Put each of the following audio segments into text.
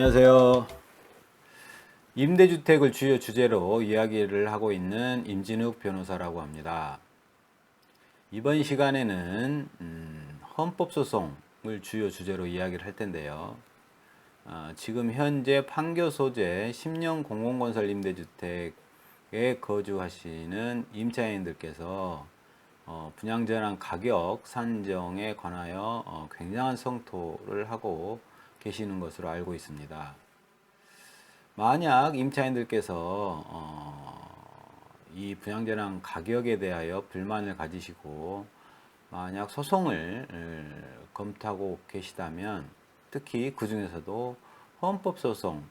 안녕하세요. 임대주택을 주요 주제로 이야기를 하고 있는 임진욱 변호사라고 합니다. 이번 시간에는 헌법소송을 주요 주제로 이야기를 할 텐데요. 지금 현재 판교 소재 10년 공공건설 임대주택에 거주하시는 임차인들께서 분양전환 가격 산정에 관하여 굉장한 성토를 하고 계시는 것으로 알고 있습니다. 만약 임차인들께서 이 분양전환 가격에 대하여 불만을 가지시고 만약 소송을 검토하고 계시다면, 특히 그 중에서도 헌법소송을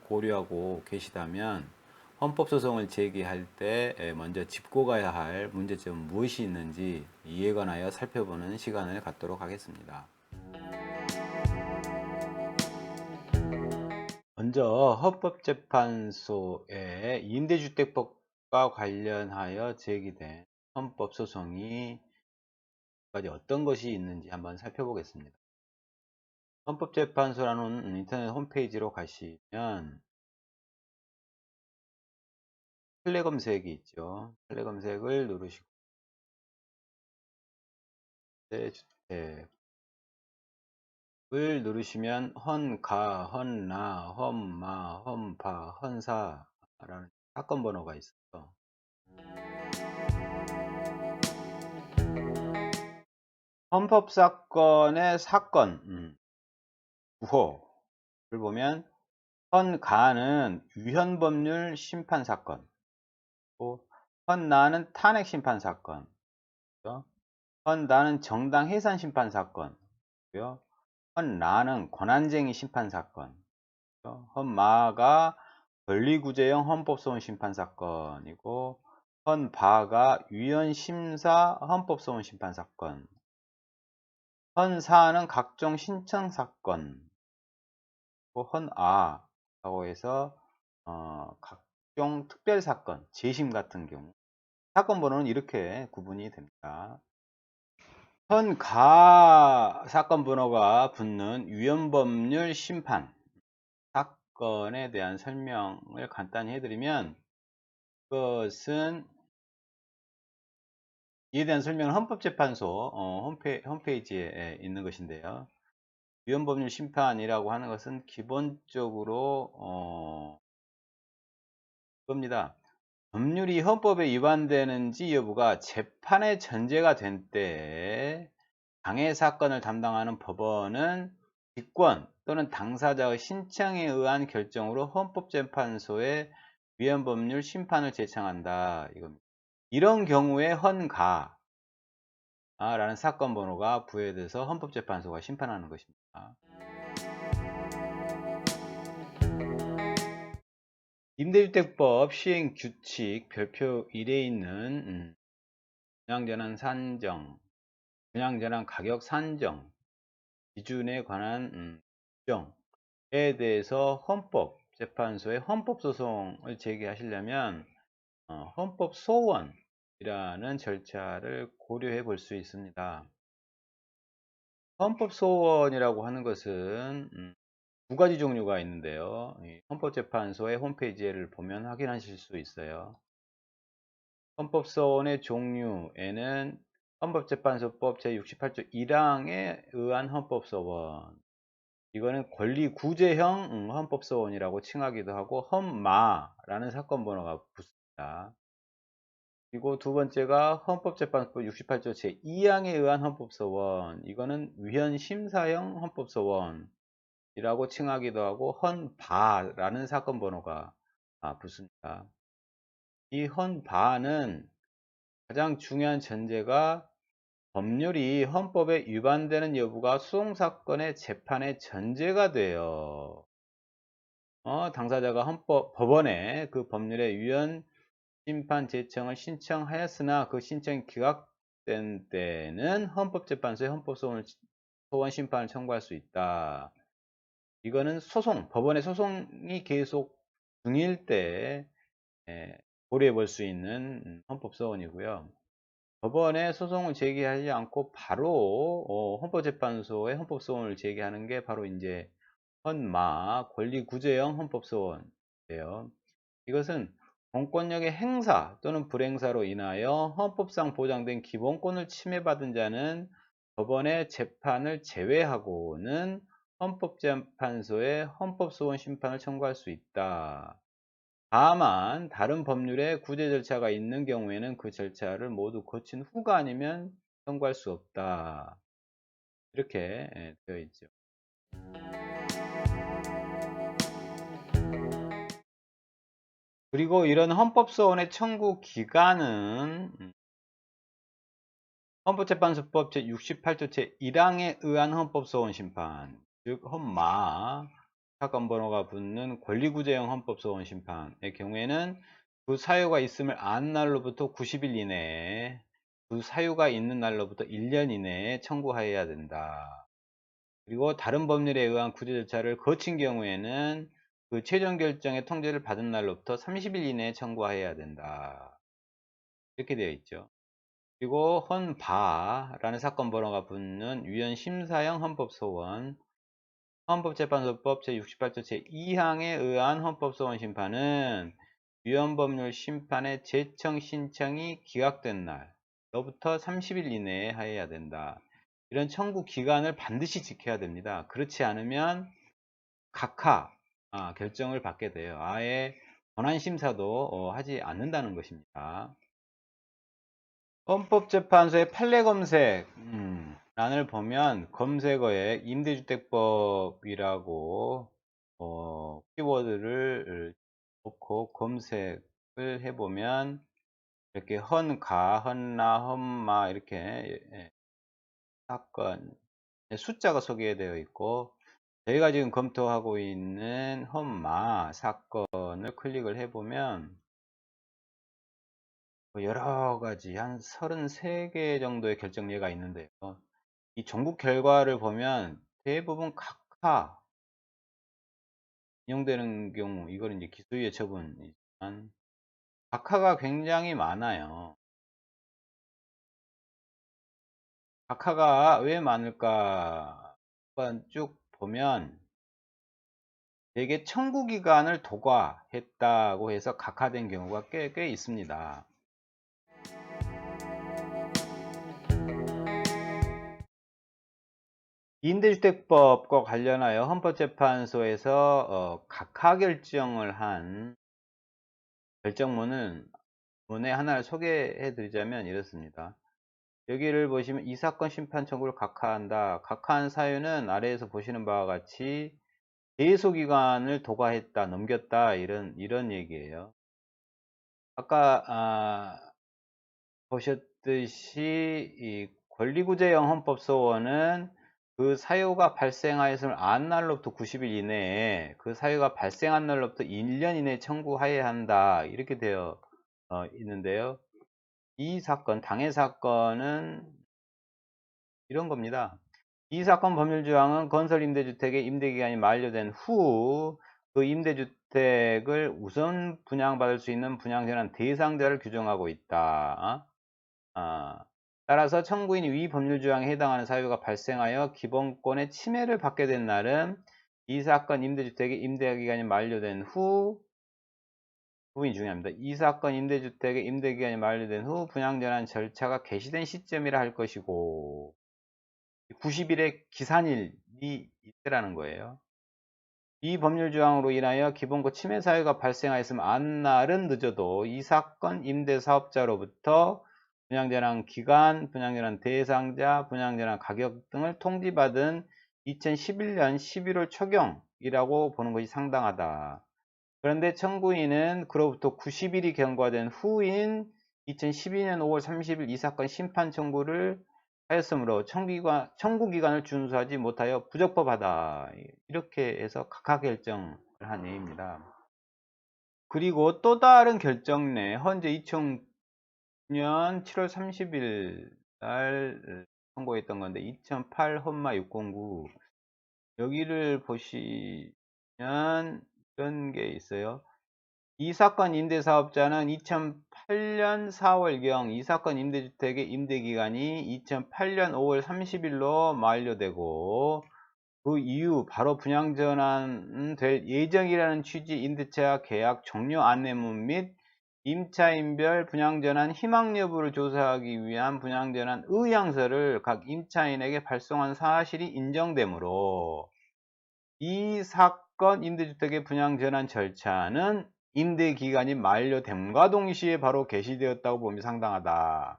고려하고 계시다면 헌법소송을 제기할 때 먼저 짚고 가야 할 문제점은 무엇이 있는지 이에 관하여 살펴보는 시간을 갖도록 하겠습니다. 먼저 헌법재판소에 임대주택법과 관련하여 제기된 헌법소송이 어떤 것이 있는지 한번 살펴보겠습니다. 헌법재판소라는 인터넷 홈페이지로 가시면 플레 검색이 있죠. 플레 검색을 누르시고 주택을 누르시면 헌가, 헌나, 헌마, 헌파, 헌사라는 사건 번호가 있어요. 헌법사건의 사건 구호를 보면 헌가는 위헌법률 심판사건, 헌나는 탄핵심판사건, 헌나는 정당해산 심판사건, 헌라는 권한쟁의 심판사건, 헌마가 권리구제형 헌법소원 심판사건이고, 헌바가 위헌심사 헌법소원 심판사건, 헌사는 각종 신청사건, 헌아라고 해서 각종 특별사건, 재심 같은 경우 사건 번호는 이렇게 구분이 됩니다. 헌가 사건 번호가 붙는 위헌법률 심판 사건에 대한 설명을 간단히 해드리면, 그것은 이에 대한 설명은 헌법재판소 홈페이지에 있는 것인데요. 위헌법률 심판이라고 하는 것은 기본적으로 겁니다. 법률이 헌법에 위반되는지 여부가 재판의 전제가 된 때에 장애 사건을 담당하는 법원은 직권 또는 당사자의 신청에 의한 결정으로 헌법재판소에 위헌법률 심판을 제청한다, 이겁니다. 이런 경우에 헌가 라는 사건 번호가 부여돼서 헌법재판소가 심판하는 것입니다. 임대주택법 시행규칙 별표 1에 있는 분양전환 산정, 분양전환 가격 산정 기준에 관한 규정에 대해서 헌법재판소에 헌법소송을 제기하시려면 헌법소원이라는 절차를 고려해 볼 수 있습니다. 헌법소원이라고 하는 것은 두 가지 종류가 있는데요. 헌법재판소의 홈페이지를 보면 확인하실 수 있어요. 헌법소원의 종류에는 헌법재판소법 제68조 1항에 의한 헌법소원, 이거는 권리구제형 헌법소원이라고 칭하기도 하고 헌마라는 사건 번호가 붙습니다. 그리고 두 번째가 헌법재판소법 68조 제2항에 의한 헌법소원, 이거는 위헌심사형 헌법소원 이라고 칭하기도 하고 헌바라는 사건 번호가 붙습니다. 이 헌바는 가장 중요한 전제가 법률이 헌법에 위반되는 여부가 소송사건의 재판의 전제가 돼요. 당사자가 법원에 그 법률의 위헌 심판 제청을 신청하였으나 그 신청이 기각된 때는 헌법재판소에 헌법소원 심판을 청구할 수 있다. 이거는 법원의 소송이 계속 중일 때 고려해 볼 수 있는 헌법소원이고요. 법원에 소송을 제기하지 않고 바로 헌법재판소에 헌법소원을 제기하는 게 바로 이제 헌마 권리구제형 헌법소원이에요. 이것은 공권력의 행사 또는 불행사로 인하여 헌법상 보장된 기본권을 침해받은 자는 법원의 재판을 제외하고는 헌법재판소에 헌법소원 심판을 청구할 수 있다. 다만 다른 법률에 구제 절차가 있는 경우에는 그 절차를 모두 거친 후가 아니면 청구할 수 없다. 이렇게 되어 있죠. 그리고 이런 헌법소원의 청구 기간은 헌법재판소법 제68조 제1항에 의한 헌법소원 심판, 즉 헌마 사건 번호가 붙는 권리구제형 헌법소원 심판의 경우에는 그 사유가 있음을 안 날로부터 90일 이내에, 그 사유가 있는 날로부터 1년 이내에 청구하여야 된다. 그리고 다른 법률에 의한 구제 절차를 거친 경우에는 그 최종 결정의 통지를 받은 날로부터 30일 이내에 청구하여야 된다. 이렇게 되어 있죠. 그리고 헌바라는 사건 번호가 붙는 위헌심사형 헌법소원, 헌법재판소법 제68조 제2항에 의한 헌법소원 심판은 위헌법률 심판의 제청 신청이 기각된 날로부터 30일 이내에 하여야 된다. 이런 청구 기간을 반드시 지켜야 됩니다. 그렇지 않으면 각하 결정을 받게 돼요. 아예 권한심사도 하지 않는다는 것입니다. 헌법재판소의 판례 검색 란을 보면 검색어에 임대주택법이라고 키워드를 넣고 검색을 해보면 이렇게 헌가, 헌나, 헌마 이렇게 사건 숫자가 소개되어 있고, 저희가 지금 검토하고 있는 헌마 사건을 클릭을 해보면 여러 가지 한 33개 정도의 결정 예가 있는데요. 이 전국 결과를 보면 대부분 각하 인용되는 경우, 이거는 이제 기소유예 처분이지만 각하가 굉장히 많아요. 각하가 왜 많을까? 한번 쭉 보면 대개 청구기간을 도과했다고 해서 각하된 경우가 꽤 있습니다. 임대주택법과 관련하여 헌법재판소에서 각하 결정을 한 결정문의 하나를 소개해 드리자면 이렇습니다. 여기를 보시면 이 사건 심판 청구를 각하한다. 각하한 사유는 아래에서 보시는 바와 같이 제소기간을 도과했다, 넘겼다, 이런 얘기예요. 아까 보셨듯이 이 권리구제형 헌법소원은 그 사유가 발생하였음을 안 날로부터 90일 이내에, 그 사유가 발생한 날로부터 1년 이내에 청구하여야 한다, 이렇게 되어 있는데요. 이 사건, 당해 사건은 이런 겁니다. 이 사건 법률조항은 건설임대주택의 임대기간이 만료된 후 그 임대주택을 우선 분양받을 수 있는 분양전환 대상자를 규정하고 있다. 따라서 청구인이 위 법률조항에 해당하는 사유가 발생하여 기본권의 침해를 받게 된 날은 이 사건 임대주택의 임대기간이 만료된 후, 부분이 중요합니다. 이 사건 임대주택의 임대기간이 만료된 후 분양전환 절차가 개시된 시점이라 할 것이고, 90일의 기산일이 이때라는 거예요. 이 법률조항으로 인하여 기본권 침해 사유가 발생하였으면 안날은 늦어도 이 사건 임대사업자로부터 분양전환 기간, 분양전환 대상자, 분양전환 가격 등을 통지받은 2011년 11월 초경이라고 보는 것이 상당하다. 그런데 청구인은 그로부터 90일이 경과된 후인 2012년 5월 30일 이 사건 심판 청구를 하였으므로 청구기간을 준수하지 못하여 부적법하다. 이렇게 해서 각하 결정을 한 예입니다. 그리고 또 다른 결정 내 현재 2009년 7월 30일 날 선고했던 건데 2008 헌마 609, 여기를 보시면 이런 게 있어요. 이 사건 임대사업자는 2008년 4월경 이 사건 임대주택의 임대기간이 2008년 5월 30일로 만료되고 그 이후 바로 분양전환될 예정이라는 취지 임대차 계약 종료 안내문 및 임차인별 분양전환 희망 여부를 조사하기 위한 분양전환 의향서를 각 임차인에게 발송한 사실이 인정되므로 이 사건 임대주택의 분양전환 절차는 임대기간이 만료됨과 동시에 바로 개시되었다고 봄이 상당하다.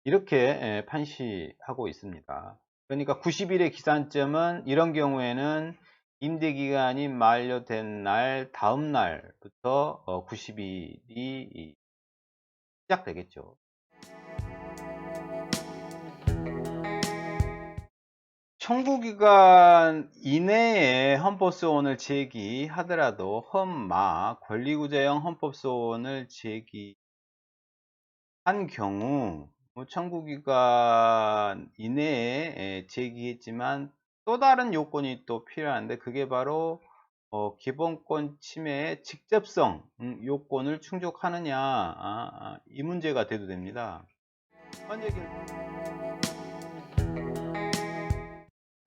이렇게 판시하고 있습니다. 그러니까 90일의 기산점은 이런 경우에는 임대기간이 만료된 날 다음 날부터 90일이 시작되겠죠. 청구기간 이내에 헌법소원을 제기하더라도 헌마 권리구제형 헌법소원을 제기한 경우 청구기간 이내에 제기했지만 또 다른 요건이 또 필요한데 그게 바로 기본권 침해의 직접성 요건을 충족하느냐 이 문제가 돼도 됩니다.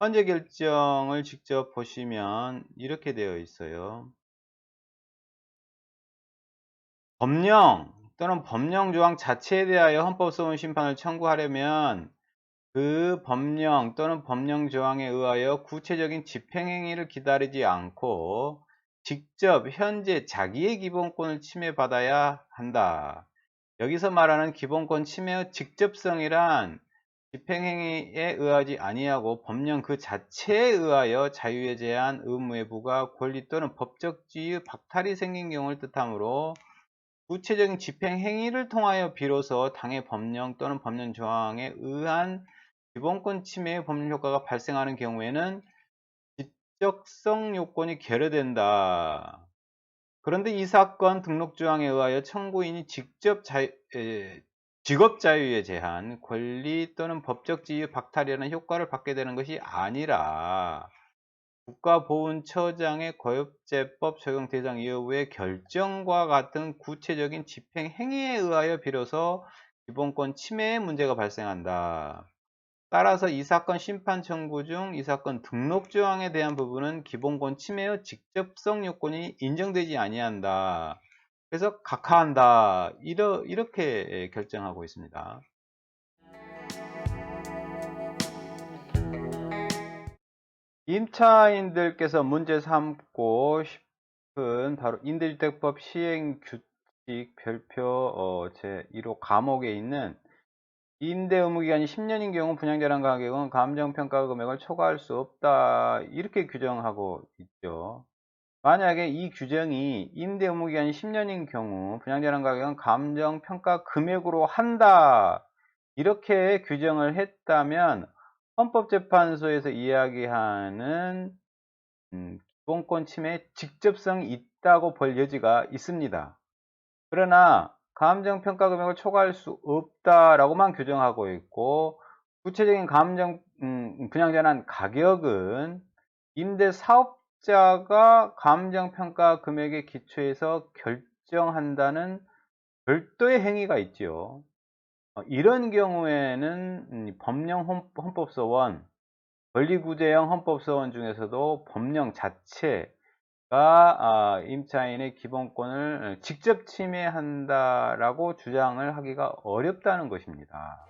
헌재 결정을 직접 보시면 이렇게 되어 있어요. 법령 또는 법령 조항 자체에 대하여 헌법소원 심판을 청구하려면 그 법령 또는 법령 조항에 의하여 구체적인 집행행위를 기다리지 않고 직접 현재 자기의 기본권을 침해받아야 한다. 여기서 말하는 기본권 침해의 직접성이란 집행행위에 의하지 아니하고 법령 그 자체에 의하여 자유의 제한, 의무의 부과, 권리 또는 법적 지위 박탈이 생긴 경우를 뜻하므로 구체적인 집행행위를 통하여 비로소 당해 법령 또는 법령 조항에 의한 기본권 침해의 법률 효과가 발생하는 경우에는 지적성 요건이 결여된다. 그런데 이 사건 등록조항에 의하여 청구인이 직접 직업 자유의 제한, 권리 또는 법적 지위 박탈이라는 효과를 받게 되는 것이 아니라 국가보훈처장의 거역제법 적용 대상 여부의 결정과 같은 구체적인 집행 행위에 의하여 비로소 기본권 침해의 문제가 발생한다. 따라서 이 사건 심판 청구 중 이 사건 등록조항에 대한 부분은 기본권 침해의 직접성 요건이 인정되지 아니한다. 그래서 각하한다. 이렇게 결정하고 있습니다. 임차인들께서 문제 삼고 싶은 바로 임대주택법 시행규칙 별표 제1호 감옥에 있는 임대 의무 기간이 10년인 경우 분양자랑 가격은 감정평가 금액을 초과할 수 없다. 이렇게 규정하고 있죠. 만약에 이 규정이 임대 의무 기간이 10년인 경우 분양자랑 가격은 감정평가 금액으로 한다. 이렇게 규정을 했다면 헌법재판소에서 이야기하는 기본권 침해에 직접성이 있다고 볼 여지가 있습니다. 그러나 감정평가 금액을 초과할 수 없다라고만 규정하고 있고 구체적인 분양전환 가격은 임대사업자가 감정평가 금액에 기초해서 결정한다는 별도의 행위가 있지요. 이런 경우에는 법령 헌법소원, 권리구제형 헌법소원 중에서도 법령 자체가 임차인의 기본권을 직접 침해한다라고 주장을 하기가 어렵다는 것입니다.